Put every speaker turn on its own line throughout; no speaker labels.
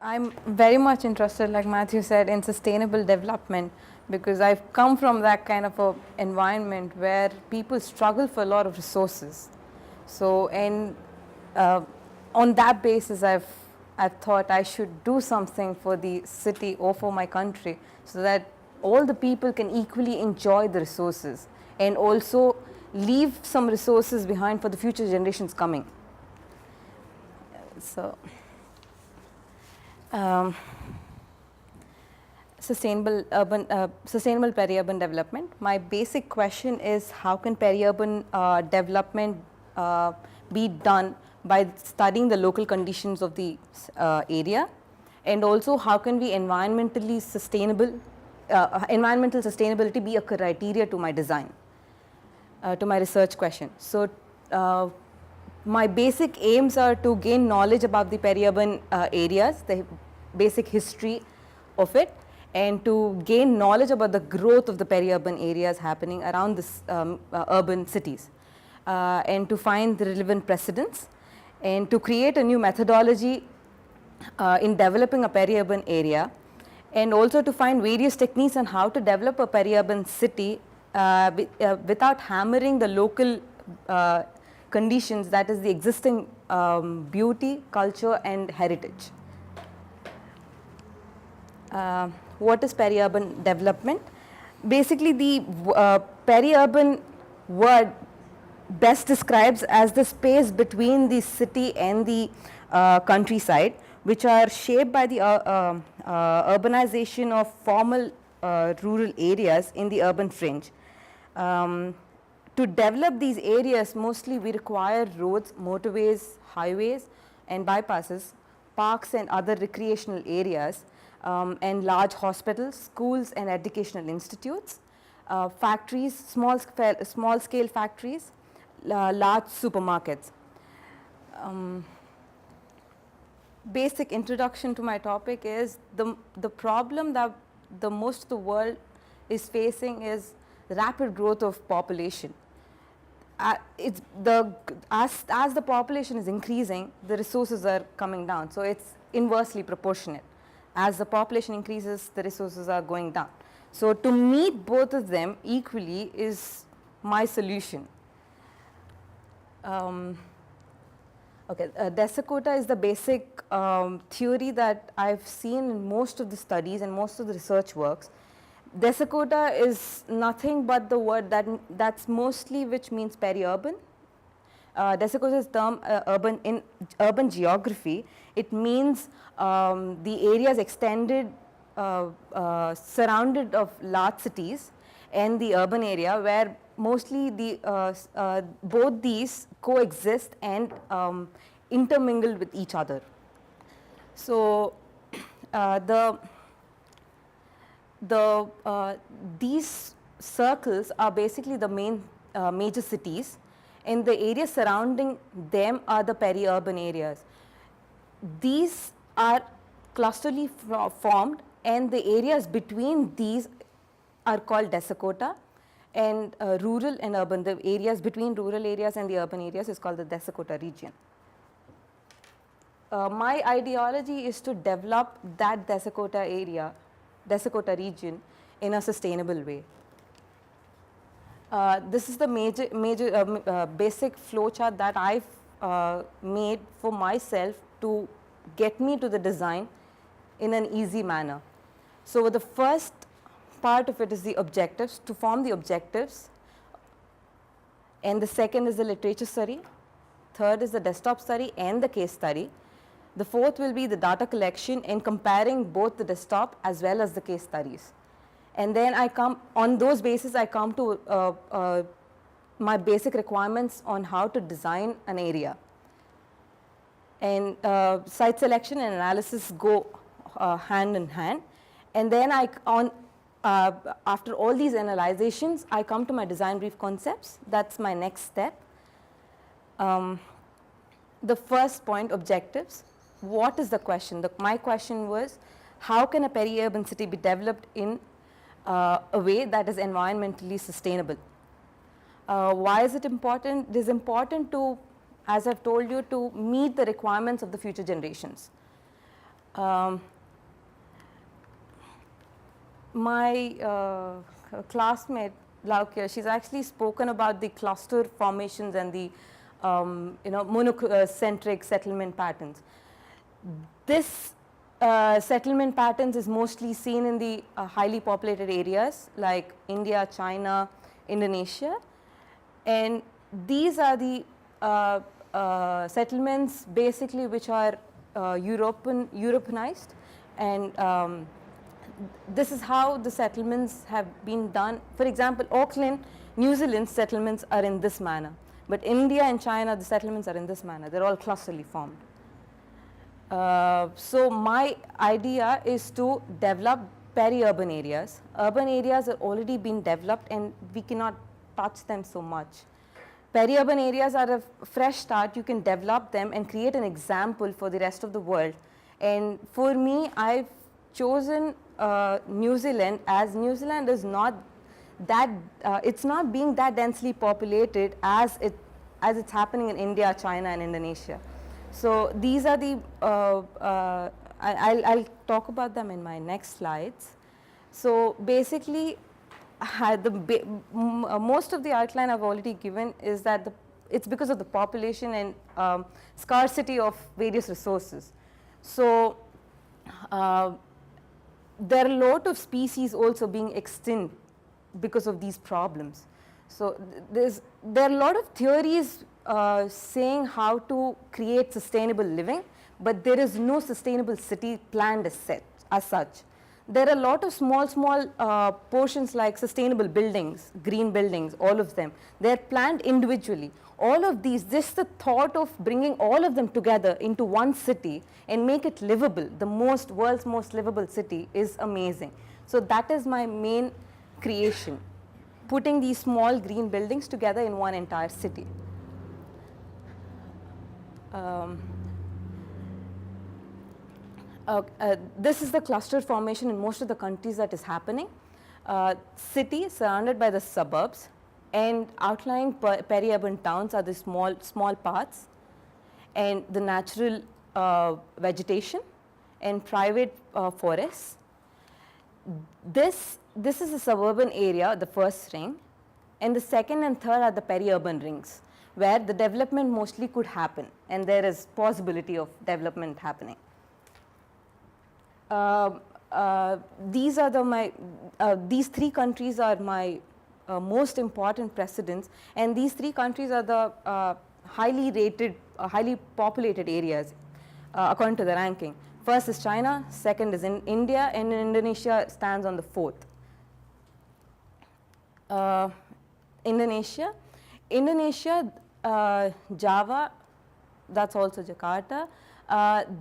I'm very much interested, like Matthew said, in sustainable development because I've come from that kind of a environment where people struggle for a lot of resources. So, and on that basis, I've thought I should do something for the city or for my country so that all the people can equally enjoy the resources and also leave some resources behind for the future generations coming. So. Sustainable peri-urban development. My basic question is how can peri-urban development be done by studying the local conditions of the area, and also how can we environmental sustainability be a criteria to my design, to my research question. So, my basic aims are to gain knowledge about the peri-urban areas, the basic history of it, and to gain knowledge about the growth of the peri-urban areas happening around this urban cities, and to find the relevant precedents, and to create a new methodology in developing a peri-urban area, and also to find various techniques on how to develop a peri-urban city without hammering the local conditions, that is the existing beauty, culture and heritage. What is peri-urban development? Basically, the peri-urban word best describes as the space between the city and the countryside, which are shaped by the urbanization of formal rural areas in the urban fringe. To develop these areas, mostly we require roads, motorways, highways and bypasses, parks and other recreational areas, and large hospitals, schools and educational institutes, factories, small scale factories, large supermarkets. Basic introduction to my topic is the problem that the most of the world is facing is rapid growth of population. As the population is increasing, the resources are coming down. So, it's inversely proportionate. As the population increases, the resources are going down. So, to meet both of them equally is my solution. Desicota is the basic theory that I've seen in most of the studies and most of the research works. Desicota is nothing but the word that's mostly which means peri-urban. Desicota's term in urban geography, it means the areas extended surrounded of large cities and the urban area where mostly the both these coexist and intermingle with each other. So, these circles are basically the main major cities, and the areas surrounding them are the peri-urban areas. These are clusterly formed, and the areas between these are called desicota, and rural and urban, the areas between rural areas and the urban areas is called the desicota region. My ideology is to develop that desicota region in a sustainable way. This is the basic flowchart that I've made for myself to get me to the design in an easy manner. So, the first part of it is the objectives, to form the objectives, and the second is the literature study, third is the desktop study and the case study. The fourth will be the data collection and comparing both the desktop as well as the case studies. And then on those bases I come to my basic requirements on how to design an area. And site selection and analysis go hand in hand. And then after all these analyzations, I come to my design brief concepts. That's my next step. The first point, objectives. What is the question? My question was, how can a peri-urban city be developed in a way that is environmentally sustainable? Why is it important? It is important to, as I've told you, to meet the requirements of the future generations. Um, my classmate Laukya, she's actually spoken about the cluster formations and the monocentric settlement patterns. This settlement patterns is mostly seen in the highly populated areas like India, China, Indonesia, and these are the settlements basically which are Europeanized, and this is how the settlements have been done. For example, Auckland, New Zealand settlements are in this manner, but India and China, the settlements are in this manner. They're all clusterly formed. So my idea is to develop peri-urban areas. Urban areas are already been developed and we cannot touch them so much. Peri-urban areas are a fresh start. You can develop them and create an example for the rest of the world. And for me, I've chosen New Zealand, as New Zealand is not that, it's not being that densely populated as it's happening in India, China and Indonesia. So these are the, I'll talk about them in my next slides. So basically, most of the outline I've already given is that it's because of the population and scarcity of various resources. So there are a lot of species also being extinct because of these problems. So there are a lot of theories saying how to create sustainable living, but there is no sustainable city planned as such. There are a lot of small portions like sustainable buildings, green buildings, all of them. They are planned individually. All of these, just the thought of bringing all of them together into one city and make it livable, the world's most livable city, is amazing. So that is my main creation, putting these small green buildings together in one entire city. This is the cluster formation in most of the countries that is happening. Cities surrounded by the suburbs, and outlying peri-urban towns are the small parts, and the natural vegetation and private forests. This is a suburban area, the first ring, and the second and third are the peri-urban rings, where the development mostly could happen, and there is possibility of development happening. These three countries are my most important precedents, and these three countries are the highly rated, highly populated areas according to the ranking. First is China, second is in India, and Indonesia stands on the fourth. Indonesia, Java, that's also Jakarta.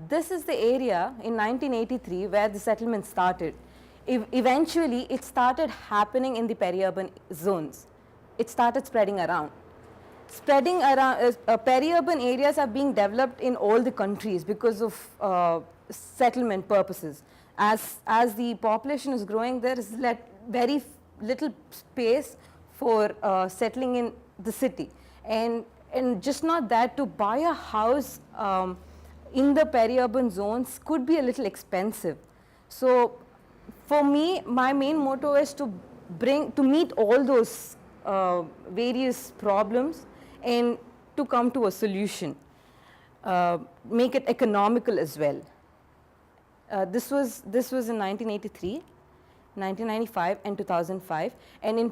This is the area in 1983 where the settlement started. Eventually, it started happening in the peri-urban zones. It started spreading around. Peri-urban areas are being developed in all the countries because of settlement purposes. As the population is growing, there is very little space for settling in the city. And just not that, to buy a house in the peri-urban zones could be a little expensive. So for me, my main motto is to meet all those various problems and to come to a solution, make it economical as well. This was in 1983, 1995 and 2005, and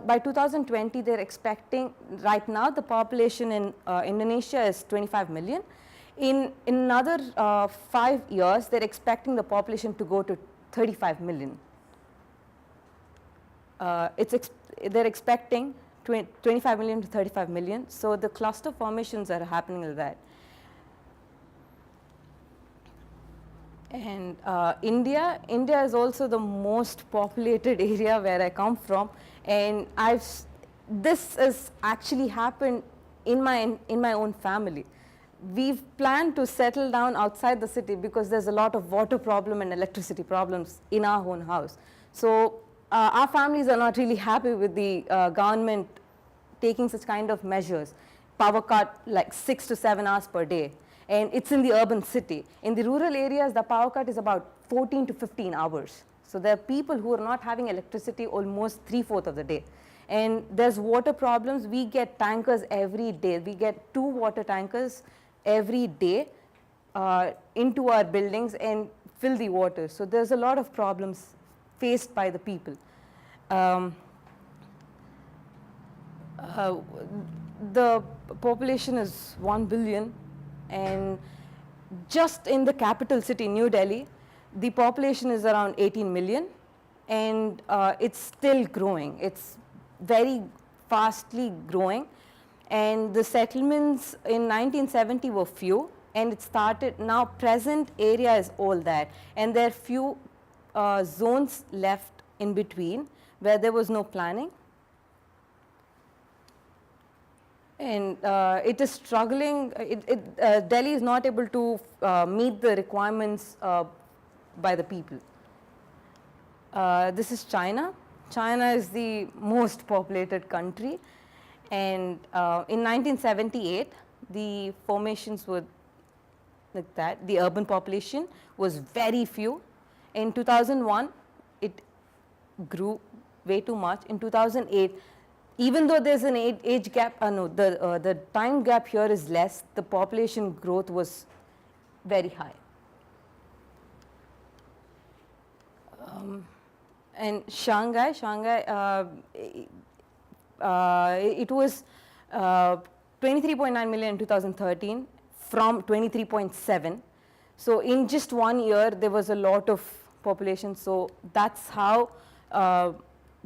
by 2020 they're expecting, right now the population in Indonesia is 25 million. In another 5 years, they're expecting the population to go to 35 million. They're expecting 25 million to 35 million, so the cluster formations are happening like that. And India is also the most populated area where I come from, and this has actually happened in my own family. We've planned to settle down outside the city because there's a lot of water problem and electricity problems in our own house. So our families are not really happy with the government taking such kind of measures, power cut like 6 to 7 hours per day. and it's in the urban city. In the rural areas, the power cut is about 14 to 15 hours. So there are people who are not having electricity almost 3/4 of the day. And there's water problems. We get tankers every day. We get 2 water tankers every day into our buildings and fill the water. So there's a lot of problems faced by the people. The population is 1 billion, and just in the capital city, New Delhi, the population is around 18 million, and it's still growing. It's very fastly growing, and the settlements in 1970 were few, and it started, now present area is all that, and there are few zones left in between where there was no planning. And it is struggling, Delhi is not able to meet the requirements by the people. This is China. China is the most populated country, and in 1978 the formations were like that. The urban population was very few. In 2001 it grew way too much. In 2008, even though there's an age gap, the time gap here is less, the population growth was very high. And Shanghai, it was 23.9 million in 2013 from 23.7. So in just 1 year there was a lot of population. So that's how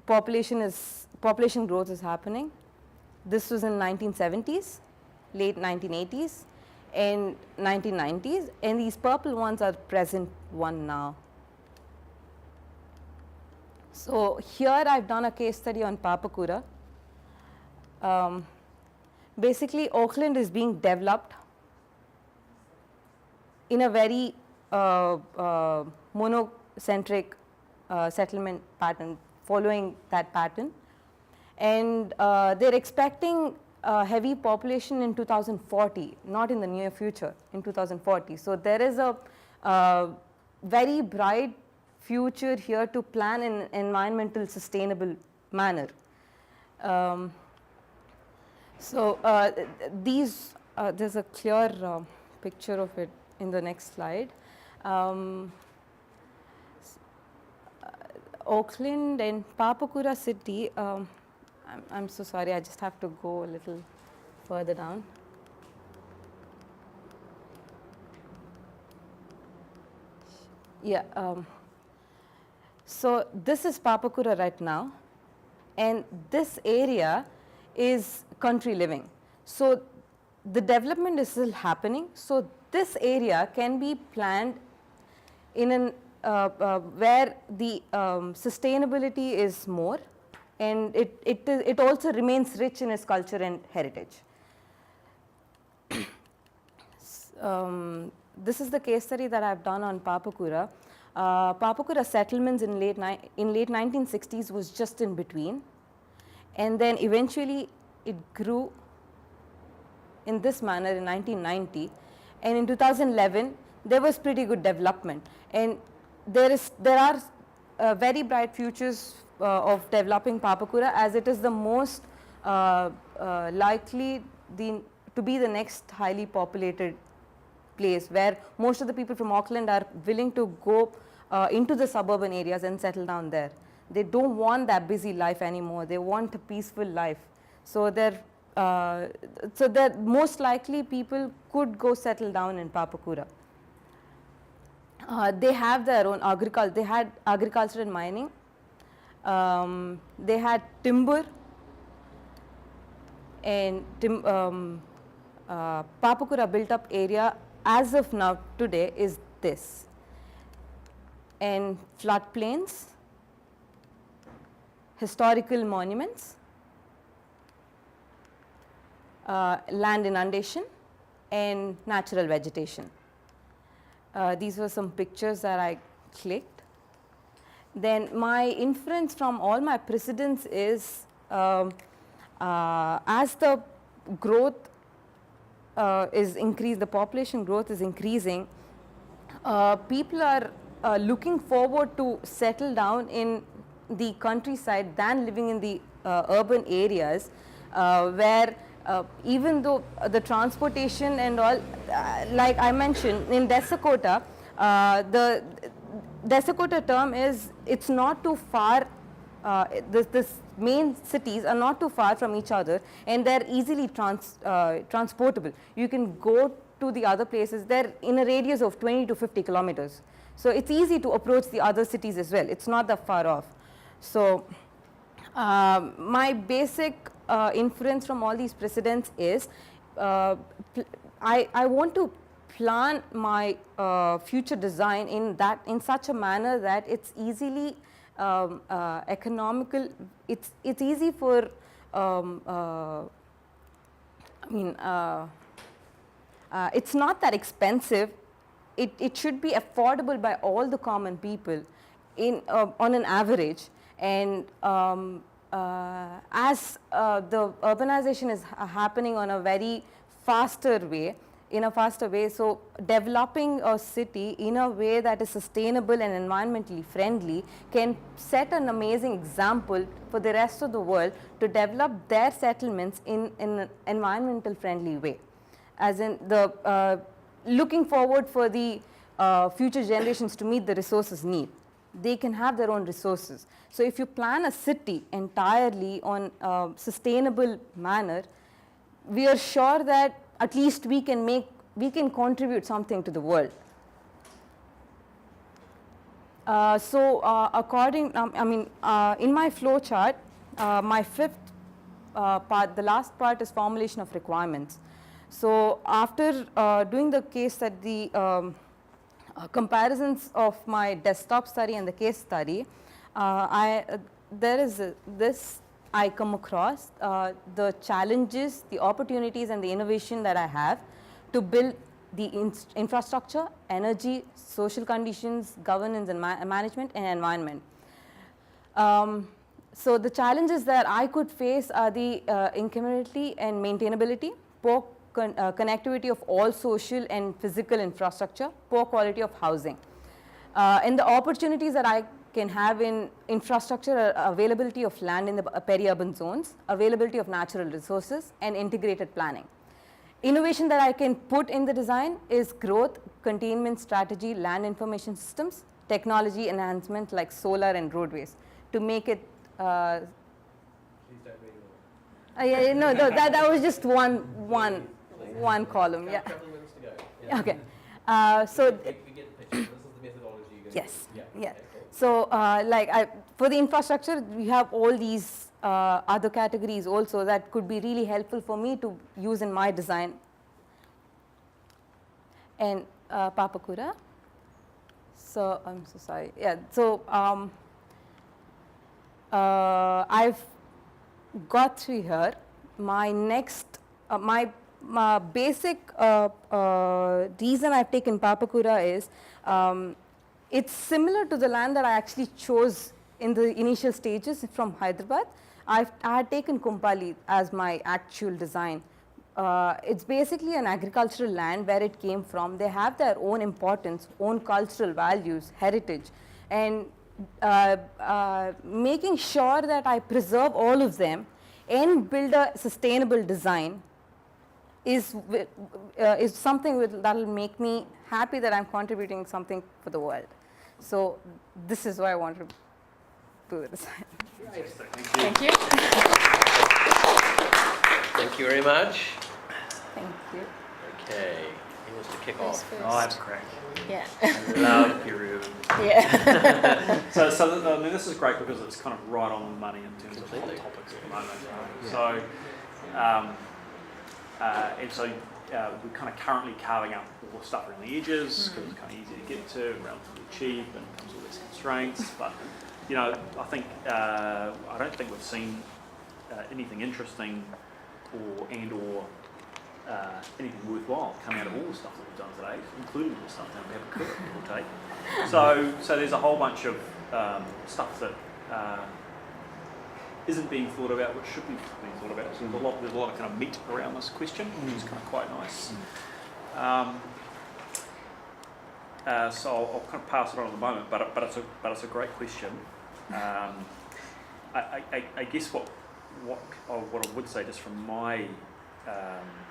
population growth is happening. This was in 1970s, late 1980s, and 1990s, and these purple ones are present one now. So here I've done a case study on Papakura. Basically, Auckland is being developed in a very monocentric settlement pattern, following that pattern, and they're expecting a heavy population in 2040, not in the near future, in 2040. So there is a very bright future here to plan in an environmental sustainable manner. There's a clear picture of it in the next slide. Auckland and Papakura city, I'm so sorry, I just have to go a little further down. Yeah, so this is Papakura right now, and this area is country living. So the development is still happening. So this area can be planned in an where the sustainability is more, and it also remains rich in its culture and heritage. This is the case study that I've done on Papakura. Papakura settlements in late 1960s was just in between, and then eventually it grew in this manner in 1990, and in 2011 there was pretty good development, and there are very bright futures of developing Papakura, as it is the most likely to be the next highly populated place where most of the people from Auckland are willing to go into the suburban areas and settle down there. They don't want that busy life anymore. They want a peaceful life. So that most likely people could go settle down in Papakura. They have their own agriculture. They had agriculture and mining. They had timber, and Papakura built up area as of now today is this, and floodplains, historical monuments, land inundation, and natural vegetation. These were some pictures that I clicked. Then my inference from all my precedents is as the growth is increased, the population growth is increasing, people are looking forward to settle down in the countryside than living in the urban areas, where even though the transportation and all, like I mentioned, in Desakota, the Desakota term is, it's not too far, this main cities are not too far from each other, and they're easily transportable. You can go to the other places, they're in a radius of 20 to 50 kilometers. So it's easy to approach the other cities as well. It's not that far off. So my basic inference from all these precedents is, I want to plan my future design in such a manner that it's easily economical. It's easy for it's not that expensive. It should be affordable by all the common people on an average. And as the urbanization is happening on a very faster way, so developing a city in a way that is sustainable and environmentally friendly can set an amazing example for the rest of the world to develop their settlements in an environmental friendly way. As in the looking forward for the future generations to meet the resources need. They can have their own resources. So if you plan a city entirely on a sustainable manner, we are sure that at least we can contribute something to the world. In my flow chart, my fifth part, the last part, is formulation of requirements. So after doing the case study, comparisons of my desktop study and the case study, I come across the challenges, the opportunities, and the innovation that I have to build the infrastructure, energy, social conditions, governance and management, and environment. So the challenges that I could face are the incrementality and maintainability, poor connectivity of all social and physical infrastructure, poor quality of housing. And the opportunities that I can have in infrastructure are availability of land in the peri-urban zones, availability of natural resources, and integrated planning. Innovation that I can put in the design is growth, containment strategy, land information systems, technology enhancement like solar and roadways to make it. Please don't read all. No, that was just one column. Yeah.
Yeah.
Okay.
We get the picture. This is the methodology you're going to
Yes.
use.
Yeah.
Okay, cool.
So for the infrastructure, we have all these other categories also that could be really helpful for me to use in my design. And Papakura. So I'm so sorry. Yeah. So I've got through here. My next, my basic reason I've taken Papakura is it's similar to the land that I actually chose in the initial stages from Hyderabad. I had taken Kumpali as my actual design. It's basically an agricultural land where it came from. They have their own importance, own cultural values, heritage, and making sure that I preserve all of them and build a sustainable design is something that will make me happy that I'm contributing something for the world. So this is why I want to do the design.
Thank you.
Thank you very much.
Thank you.
Okay, who wants to kick off?
First.
Oh, that's correct.
Yeah.
Love your room.
Yeah.
So this is great because it's kind of right on the money in terms of hot
Completely.
topics at the moment. So, we're kind of currently carving up all the stuff around the edges because it's kind of easy to get to, relatively cheap, and comes with less constraints. But I think I don't think we've seen anything interesting or anything worthwhile come out of all the stuff that we've done today, including the stuff that we have a cook will take. So there's a whole bunch of stuff that isn't being thought about, which should be being thought about. So there's a lot of kind of meat around this question, which is kind of quite nice. So I'll kind of pass it on at the moment, but it's a great question. I guess what I would say just from my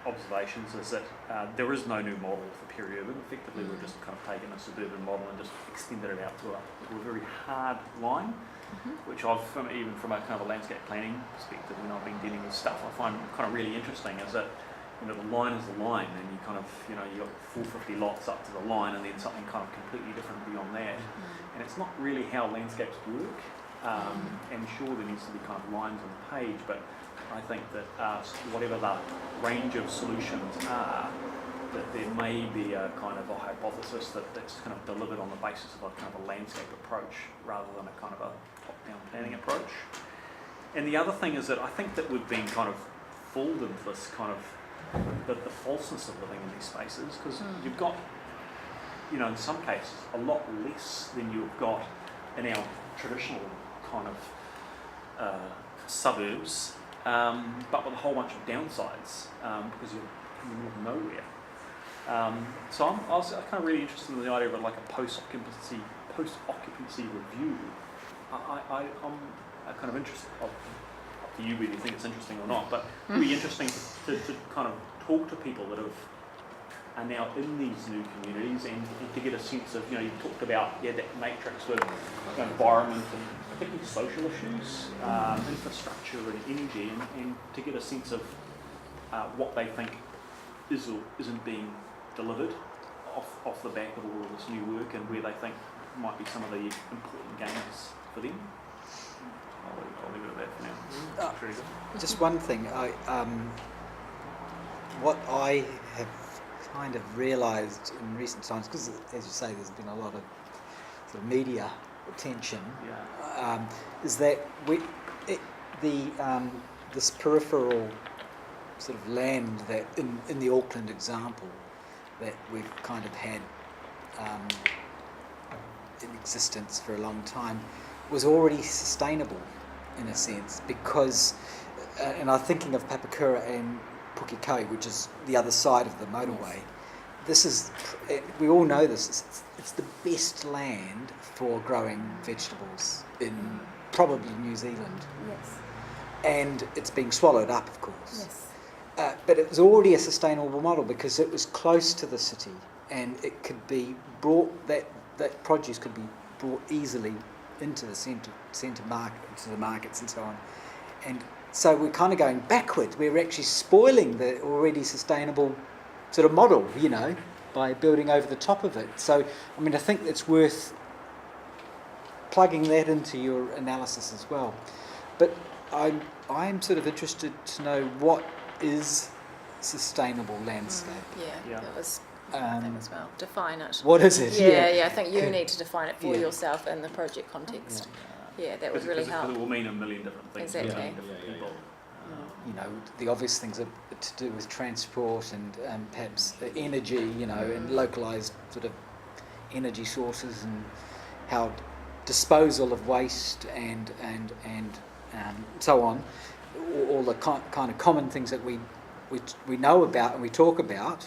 observations is that there is no new model for peri-urban. Effectively, we've just kind of taken a suburban model and just extended it out to a very hard line, which even from a kind of a landscape planning perspective, when I've been dealing with stuff, I find kind of really interesting is that the line is the line, and you kind of, you got 450 lots up to the line, and then something kind of completely different beyond that. And it's not really how landscapes work. And sure, there needs to be kind of lines on the page, but I think that whatever the range of solutions are, that there may be a kind of a hypothesis that's kind of delivered on the basis of a kind of a landscape approach rather than a kind of a top-down planning approach. And the other thing is that I think that we've been kind of fooled into this kind of the falseness of living in these spaces, because you've got, in some cases, a lot less than you've got in our traditional kind of suburbs, but with a whole bunch of downsides, because you're in the middle of nowhere. So I was kind of really interested in the idea of like a post-occupancy review. I'm kind of interested. Up to you whether you think it's interesting or not, but it would be interesting to kind of talk to people that are now in these new communities and to get a sense of, you talked about that matrix with environment and particularly social issues, infrastructure and energy, and to get a sense of what they think is or isn't being delivered off the back of all of this new work, and where they think might be some of the important gains for them. I'll leave it at that for now.
Just one thing, what I have kind of realised in recent times, because as you say, there's been a lot of sort of media attention, is that this peripheral sort of land that in the Auckland example that we've kind of had in existence for a long time was already sustainable in a sense, because and I'm thinking of Papakura and Pukekohe, which is the other side of the motorway. This is, we all know this, it's the best land for growing vegetables in probably New Zealand.
Yes.
And it's being swallowed up, of course.
Yes.
But it was already a sustainable model because it was close to the city, and it could be brought, that produce could be brought easily into the centre market, into the markets and so on. And so we're kind of going backwards. We're actually spoiling the already sustainable sort of model, by building over the top of it. So, I think it's worth plugging that into your analysis as well. But I'm sort of interested to know what is sustainable landscape.
That was thing as well. Define it.
What is it?
Yeah, I think you need to define it for yourself in the project context. Yeah, that would really help.
Because it will mean a million different things.
Exactly.
To different people.
The obvious things are to do with transport and perhaps energy, and localised sort of energy sources, and how disposal of waste and so on, all the kind of common things that we know about and we talk about,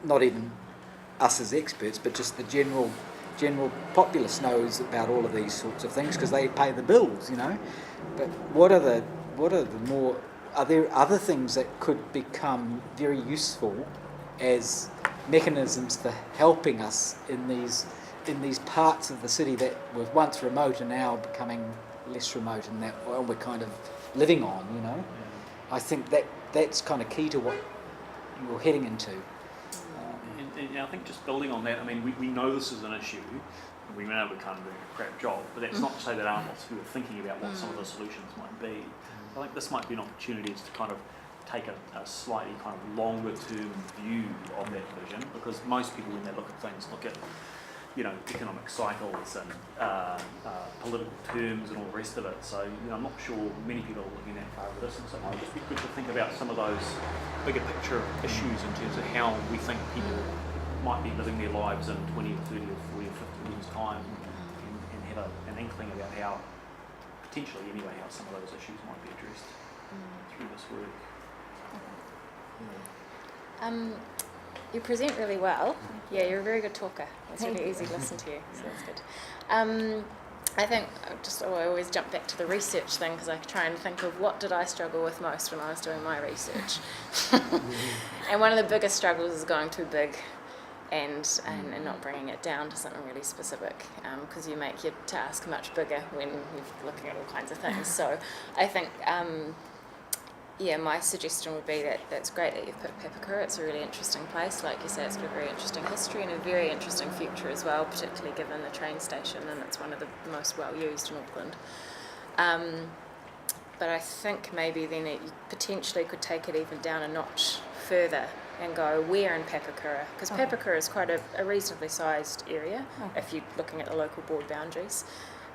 not even us as experts, but just the general populace knows about all of these sorts of things because they pay the bills, But are there other things that could become very useful as mechanisms for helping us in these parts of the city that were once remote and now becoming less remote, and that we're kind of living on, I think that's kind of key to what you're heading into.
And I think just building on that, we know this is an issue. We know we're kind of doing a crap job, but that's not to say there aren't lots who are thinking about what some of the solutions might be. I think this might be an opportunity to kind of take a slightly kind of longer term view of that vision, because most people when they look at things look at economic cycles and political terms and all the rest of it. So I'm not sure many people are looking that far with this, and so it might just be good to think about some of those bigger picture issues in terms of how we think people might be living their lives in 20 or 30 or 40 or 50 years time, and have an inkling about how potentially anyway, how some of those issues might be addressed through this work.
You present really well. Yeah, you're a very good talker. It's really easy to listen to you, so that's good. I think I always jump back to the research thing because I try and think of what did I struggle with most when I was doing my research. And one of the biggest struggles is going too big and not bringing it down to something really specific, because you make your task much bigger when you're looking at all kinds of things. So I think my suggestion would be that that's great that you've picked Papakura. It's a really interesting place. Like you say, it's got a very interesting history and a very interesting future as well, particularly given the train station, and it's one of the most well used in Auckland. But I think maybe then you potentially could take it even down a notch further and go where in Papakura, because Papakura is quite a reasonably sized area if you're looking at the local board boundaries.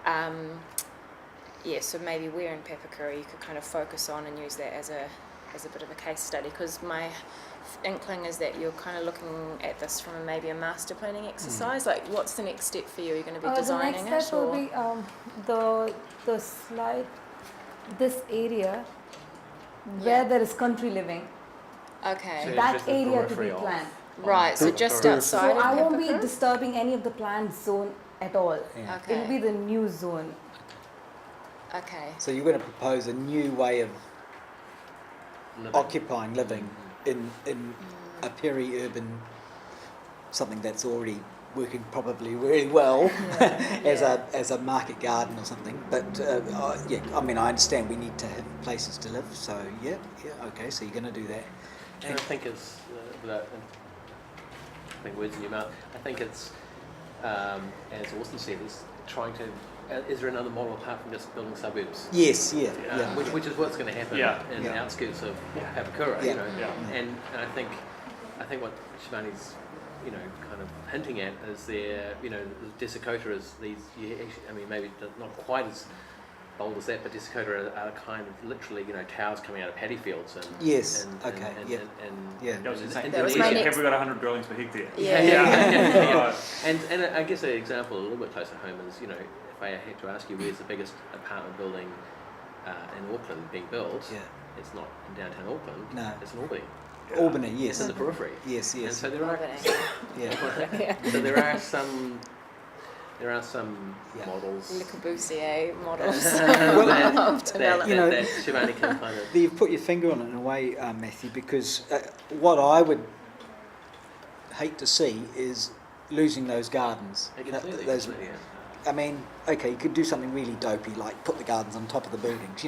So maybe where in Papakura you could kind of focus on and use that as a bit of a case study, because my inkling is that you're kind of looking at this from maybe a master planning exercise. Like, what's the next step for you? Are you going to be designing
the next step
it?
will be the slide, this area where there is country living,
Okay.
So
that
just the
area to be
periphery of-
planned.
Right, so just outside
So
of
I won't be
Papakura?
disturbing any of the planned zone at all.
Yeah.
Okay.
It will be the new zone.
Okay.
So you're going to propose a new way of occupying, living in a peri-urban, something that's already working probably really well as a market garden or something. But I mean, I understand we need to have places to live. So okay. So you're going to do that.
And I think it's, without putting words in your mouth, I think it's, as Austin said, is trying to, is there another model apart from just building suburbs?
Yes. Yeah.
Which is what's going to happen in the outskirts of Papakura, you know. And I think what Sravani's, kind of hinting at is there, Desicota is these, I mean, maybe not quite as bold as that, but Desicota are kind of literally, towers coming out of paddy fields and
Yes.
and,
Okay.
and,
Yeah.
and,
Yeah.
and
That was insane.
That was my next-
Have we got 100 dwellings per hectare?
Yeah.
And I guess an example a little bit closer home is, if I had to ask you where's the biggest apartment building in Auckland being built, it's not in downtown Auckland,
No.
it's in Albany.
Albany.
It's
Yes.
in the periphery.
Yes.
And
Yes.
so there are
Yeah.
so there are some models
Le Corbusier models
that,
of development.
that Sravani can kind of
You've put your finger on it in a way, Matthew, because what I would hate to see is losing those gardens. Those, I mean, okay, you could do something really dopey, like put the gardens on top of the buildings,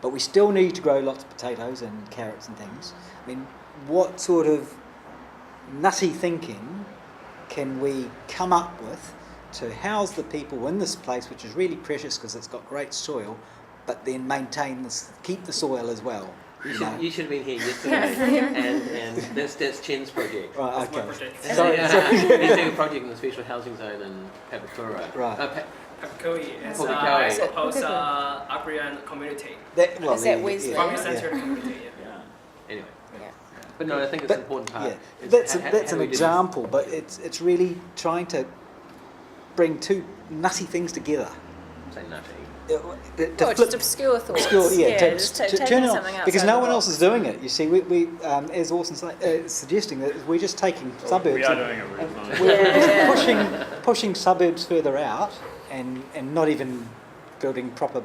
but we still need to grow lots of potatoes and carrots and things. I mean, what sort of nutty thinking can we come up with to house the people in this place, which is really precious because it's got great soil, but then maintain this, keep the soil as well?
You should have been here yesterday, and that's Chen's project.
Right,
My
okay.
project.
Sorry.
He's doing a project in the special housing zone in Papakura.
Right.
Papakura is
Pukekohe.
I suppose agrarian community,
Well,
Is that Wesley?
farming centered community.
Anyway,
Yeah.
but no, I think it's an important part.
Yeah,
is
that's
how
that's
do
an
we do this?
example, but it's really trying to bring two nutty things together.
Say nutty.
Just obscure thoughts.
Just
to
to
taking
turn it
something
on,
outside
because
the
no one
box.
else is doing it. You see, we as Orson suggesting that we're just taking suburbs.
We are
and
doing it really nice.
we're pushing suburbs further out, and not even building proper,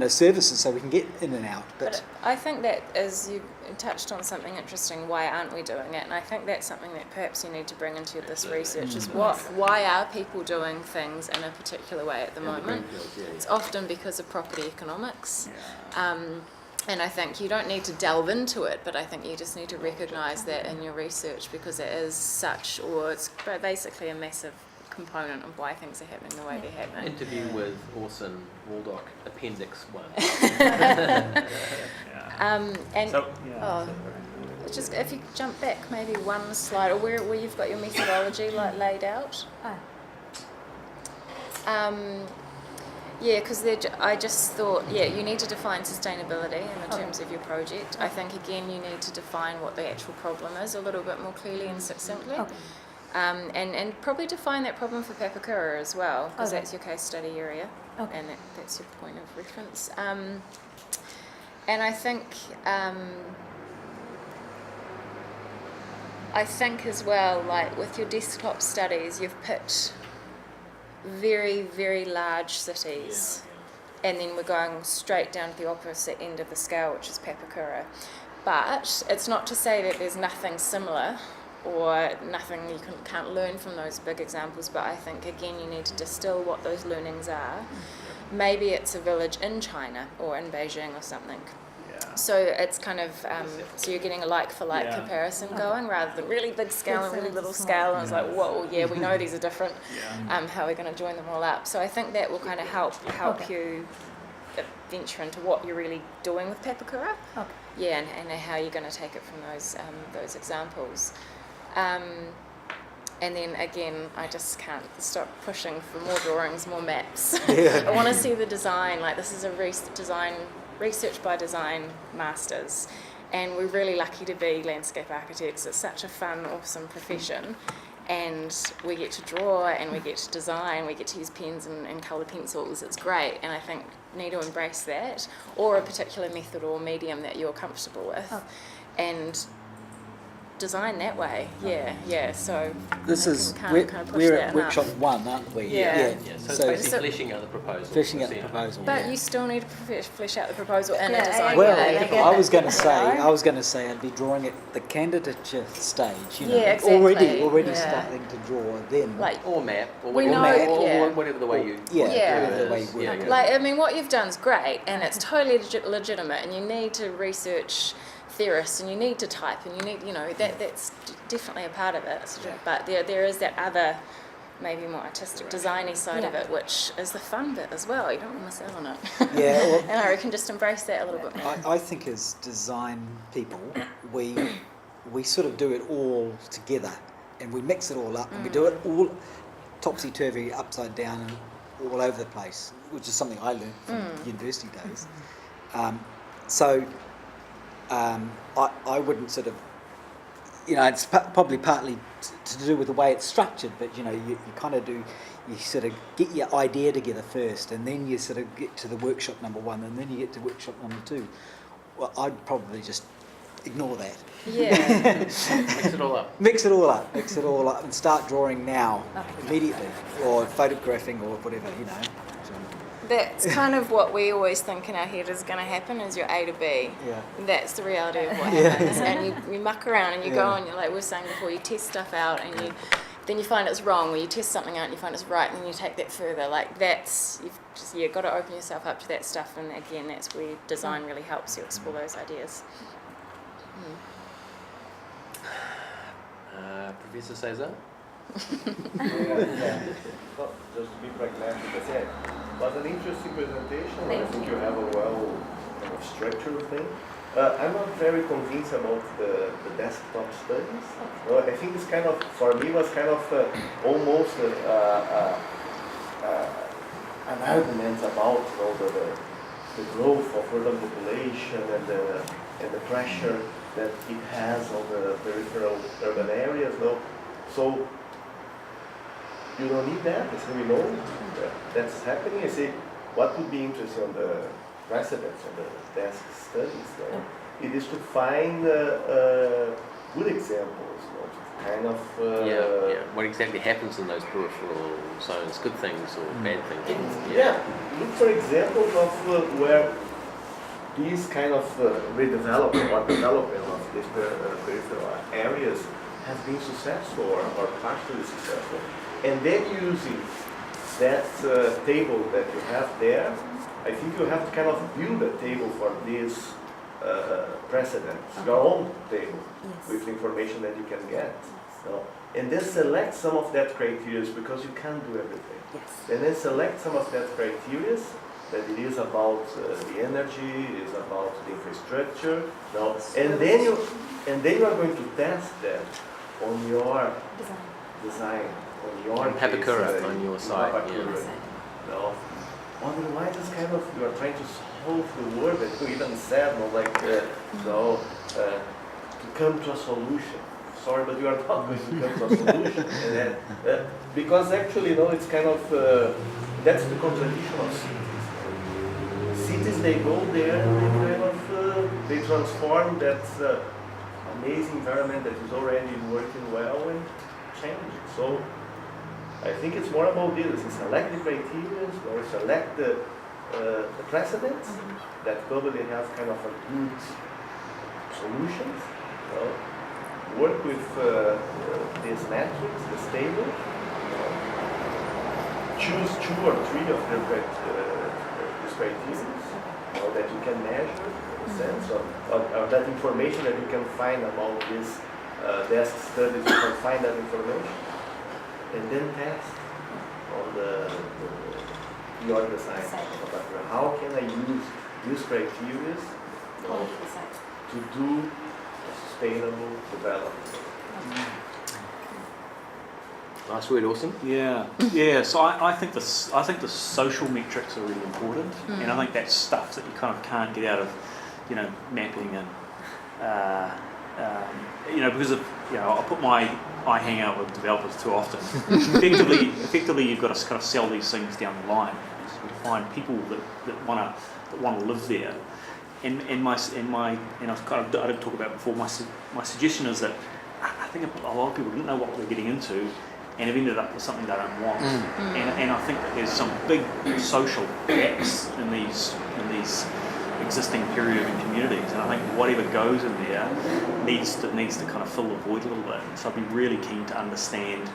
services so we can get in and out.
But I think that, as you touched on something interesting, why aren't we doing it? And I think that's something that perhaps you need to bring into this research is why are people doing things in a particular way at the moment? It's often because of property economics. And I think you don't need to delve into it, but I think you just need to recognise that in your research because it is such, or it's basically a massive component of why things are happening the way they're happening.
Interview with Orson Waldock, Appendix 1.
And
So,
it's just if you jump back maybe one slide, or where you've got your methodology laid out. Because I just thought, you need to define sustainability in the terms of your project. I think, again, you need to define what the actual problem is a little bit more clearly and succinctly. And probably define that problem for Papakura as well, because
Okay.
that's your case study area,
Okay.
and that's your point of reference. And I think as well, like with your desktop studies, you've picked very, very large cities, and then we're going straight down to the opposite end of the scale, which is Papakura. But it's not to say that there's nothing similar or nothing you can't learn from those big examples, but I think again you need to distill what those learnings are. Maybe it's a village in China or in Beijing or something. So it's kind of, so you're getting a like for like comparison going rather than really big scale and really little scale, and it's like, whoa, yeah, we know these are different, how are we going to join them all up? So I think that will kind of help you venture into what you're really doing with Papakura.
Okay.
Yeah, and how you're going to take it from those examples. And then again, I just can't stop pushing for more drawings, more maps. I want to see the design. Like, this is a research by design masters, and we're really lucky to be landscape architects. It's such a fun, awesome profession, and we get to draw and we get to design, we get to use pens and coloured pencils. It's great, and I think you need to embrace that, or a particular method or medium that you're comfortable with, and design that way. So
This
I
is,
can
we're,
kind of push
we're
that
at
enough.
workshop 1, aren't we?
Yeah.
So it's
So
basically fleshing out the proposal.
fleshing out the
Yeah.
proposal.
But
yeah.
you still need to flesh out the proposal in
Yeah,
a design
Well,
way.
I get
I
that.
was going to
You know?
say, I'd be drawing at the candidature stage. You know,
Yeah, exactly.
already
Yeah.
starting to draw. Then,
Like,
Or map, or
We
whatever,
know-
or whatever the way you
Yeah,
want to
yeah,
do it
the way
is.
you
Yeah,
work.
yeah.
like, I mean, what you've done is great, and it's totally legitimate, and you need to research theorists, and you need to type, and you need, that's definitely a part of it. But there is that other, maybe more artistic, designy side of
Yeah.
it, which is the fun bit as well. You don't want to miss out on it.
Yeah, well-
And I reckon just embrace that a little bit more.
I think as design people, we sort of do it all together, and we mix it all up, and we do it all topsy-turvy, upside down, and all over the place, which is something I learned from university days. I wouldn't sort of, it's probably partly to do with the way it's structured, but you kind of do, you sort of get your idea together first, and then you sort of get to the workshop number 1, and then you get to workshop number 2. Well, I'd probably just ignore that.
Yeah.
Mix it all up.
Mix it all up, and start drawing now, immediately, or photographing, or whatever, So,
That's kind of what we always think in our head is going to happen, is your A to B.
Yeah.
That's the reality of what
Yeah.
happens. And you muck around and you go
Yeah.
and you're like we were saying before, you test stuff out and then you find it's wrong, or you test something out and you find it's right, and then you take that further. Like you've got to open yourself up to that stuff, and again, that's where design really helps you explore those ideas.
Professor Cesar?
Well, just to be pragmatic, I said, it was an interesting presentation. I think you have a well structured thing. I'm not very convinced about the desktop studies. I think it's kind of, for me, was kind of almost an argument about the growth of urban population and the pressure that it has on the peripheral urban areas. So you don't need that. I say, we know that's happening. I say, what would be interesting on the precedents and the desk studies, it is to find good examples, to kind of...
What exactly happens in those peripheral zones, good things or bad things?
Look for examples of where these kind of redevelopment or development of these peripheral areas has been successful or partially successful. And then using that table that you have there, I think you have to kind of build a table for this precedents, your own table, with the information that you can get. And then select some of that criteria, because you can't do everything. And then select some of that criteria, that it is about the energy, is about the infrastructure, and then you are going to test that on your design, on your
Papakura on your side.
Otherwise, it's kind of, you are trying to solve the word that you even said, to come to a solution. sorry, but you are not going to come to a solution. And then, because actually, it's kind of, that's the contradiction of cities. Cities, they go there and they kind of, they transform that amazing environment that is already working well and change it. So I think it's more about this. You select the criteria, or select the precedents that probably have kind of a good solutions. Work with these metrics, this table. Choose 2 or 3 of these criteria that you can measure, in the sense of that information that you can find about these desk studies. You can find that information, and then test on your design. How can I use these criteria to do sustainable development?
Last word, Austin.
Yeah. So I think the social metrics are really important, and I think that's stuff that you kind of can't get out of, mapping and, because of I hang out with developers too often. Effectively, you've got to kind of sell these things down the line. You find people that want to live there, and I didn't talk about before. My suggestion is that I think a lot of people didn't know what they're getting into, and have ended up with something they don't want. And I think that there's some big social gaps in these existing period urban communities, and I think whatever goes in there needs to kind of fill the void a little bit. So I'd be really keen to understand,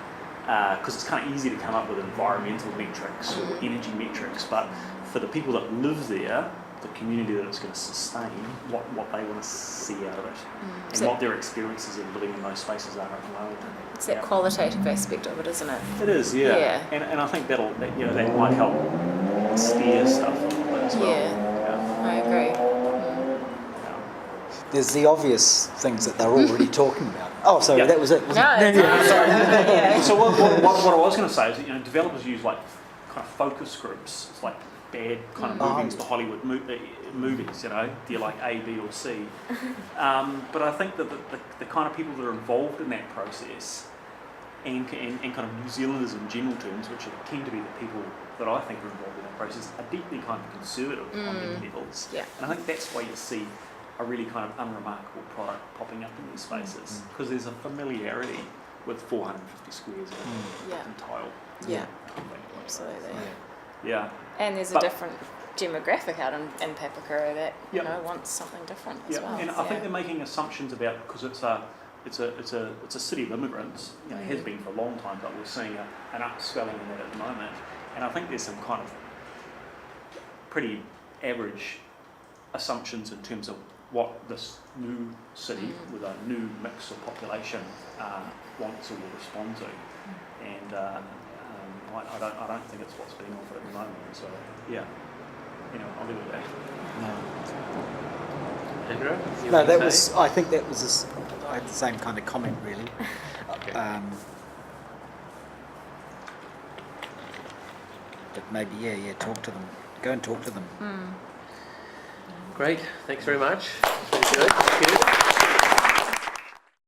because it's kind of easy to come up with environmental metrics or energy metrics, but for the people that live there, the community that it's going to sustain, what they want to see out of it, and what their experiences of living in those spaces are at the moment.
It's that qualitative aspect of it, isn't it?
It is, yeah. And I think that might help steer stuff a little bit as well.
Yeah. I agree.
There's the obvious things that they're already talking about. Oh, sorry, that was it.
No, sorry.
So what I was going to say is that, developers use like kind of focus groups. It's like bad kind of movies, the Hollywood movies. Do you like A, B, or C? But I think that the kind of people that are involved in that process, and kind of New Zealanders in general terms, which tend to be the people that I think are involved in that process, are deeply kind of conservative on many levels.
Yeah.
And I think that's why you see a really kind of unremarkable product popping up in these spaces, because there's a familiarity with 450 squares and tile.
Yeah, absolutely.
Yeah.
And there's a different demographic out in Papakura that wants something different as well.
And I think they're making assumptions about, because it's a city of immigrants. It has been for a long time, but we're seeing an upswelling in that at the moment. And I think there's some kind of pretty average assumptions in terms of what this new city with a new mix of population wants or will respond to. And I don't think it's what's being offered at the moment. So I'll leave it at that.
Andrew?
No, that was. I think that was. I had the same kind of comment, really.
Okay.
But maybe, talk to them. Go and talk to them.
Great. Thanks very much. Pretty good.